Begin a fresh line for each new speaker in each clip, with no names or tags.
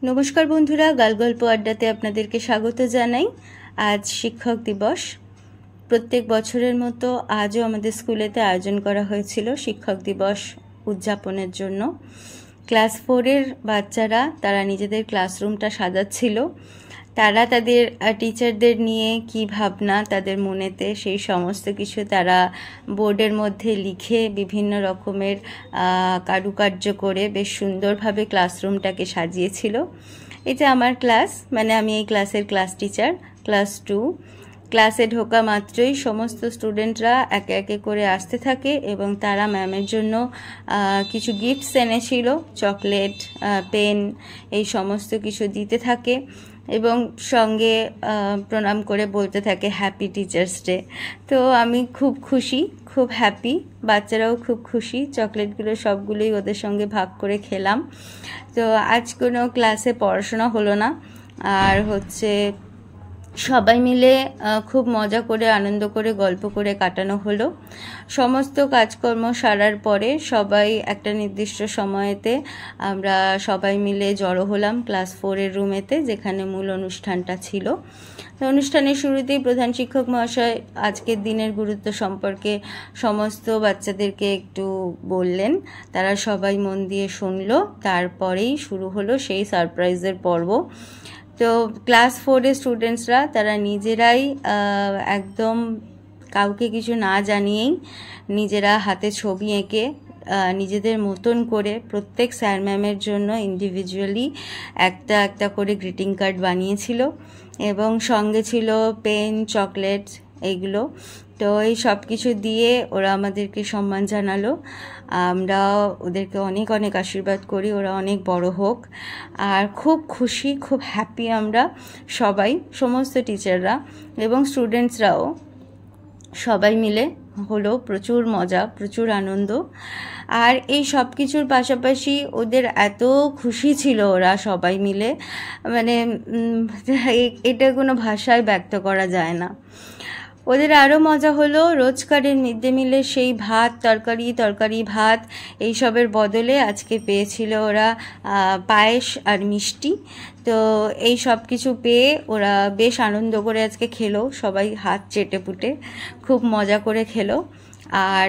নমস্কার বন্ধুরা, গালগল্প আড্ডাতে আপনাদেরকে স্বাগত জানাই। আজ শিক্ষক দিবস। প্রত্যেক বছরের মতো আজও আমাদের স্কুলেতে আয়োজন করা হয়েছিল শিক্ষক দিবস উদযাপনের জন্য। ক্লাস 4-এর বাচ্চারা তারা নিজেদের ক্লাসরুমটা সাজাচ্ছিল। তারা তাদের টিচারদের নিয়ে কি ভাবনা তাদের মনেতে, সেই সমস্ত কিছু তারা বোর্ডের মধ্যে লিখে বিভিন্ন রকমের কারুকার্য করে বেশ সুন্দরভাবে ক্লাসরুমটাকে সাজিয়েছিল। এটা আমার ক্লাস, মানে আমি এই ক্লাসের ক্লাস টিচার, ক্লাস 2। ক্লাসে ঢোকা মাত্রই সমস্ত স্টুডেন্টরা একে একে করে আসতে থাকে এবং তারা ম্যামের জন্য কিছু গিফটস এনেছিল, চকলেট, পেন, এই সমস্ত কিছু দিতে থাকে এবং সঙ্গে প্রণাম করে বলতে থাকে হ্যাপি টিচার্স ডে। তো আমি খুব খুশি, খুব হ্যাপি, বাচ্চারাও খুব খুশি। চকলেটগুলো সবগুলোই ওদের সঙ্গে ভাগ করে খেলাম। তো আজ কোনো ক্লাসে পড়াশোনা হলো না, আর সবাই মিলে খুব মজা করে আনন্দ করে গল্প করে কাটানো হলো। সমস্ত কাজকর্ম সারার পরে সবাই একটা নির্দিষ্ট সময়েতে আমরা সবাই মিলে জড়ো হলাম ক্লাস 4-এর রুমেতে, যেখানে মূল অনুষ্ঠানটা ছিল। অনুষ্ঠানের শুরুতেই প্রধান শিক্ষক মহাশয় আজকের দিনের গুরুত্ব সম্পর্কে সমস্ত বাচ্চাদেরকে একটু বললেন। তারা সবাই মন দিয়ে শুনলো। তারপরেই শুরু হলো সেই সারপ্রাইজের পর্ব। তো ক্লাস 4-এর স্টুডেন্টসরা তারা নিজেরাই একদম কাউকে কিছু না জানিয়েই নিজেরা হাতে ছবি এঁকে নিজেদের মতন করে প্রত্যেক স্যার ম্যামের জন্য ইন্ডিভিজুয়ালি একটা একটা করে গ্রিটিং কার্ড বানিয়েছিল এবং সঙ্গে ছিল পেন, চকলেট, এইগুলো। তো এই সব কিছু দিয়ে ওরা আমাদেরকে সম্মান জানালো। আমরা ওদেরকে অনেক অনেক আশীর্বাদ করি, ওরা অনেক বড় হোক। আর খুব খুশি, খুব হ্যাপি আমরা সবাই, সমস্ত টিচাররা এবং স্টুডেন্টসরাও সবাই মিলে হলো। প্রচুর মজা, প্রচুর আনন্দ। আর এই সব কিছুর পাশাপাশি ওদের এত খুশি ছিল ওরা সবাই মিলে, মানে এটা কোনো ভাষায় ব্যক্ত করা যায় না। ওদের আরও মজা হলো, রোজকারের মিড ডে মিলের সেই ভাত, তরকারি ভাত, এইসবের বদলে আজকে পেয়েছিল ওরা পায়েস আর মিষ্টি। তো এই সব কিছু পেয়ে ওরা বেশ আনন্দ করে আজকে খেলো, সবাই হাত চেটে পুটে খুব মজা করে খেলো। আর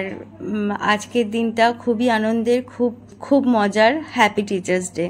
আজকের দিনটা খুবই আনন্দের, খুব খুব মজার। Happy teachers day.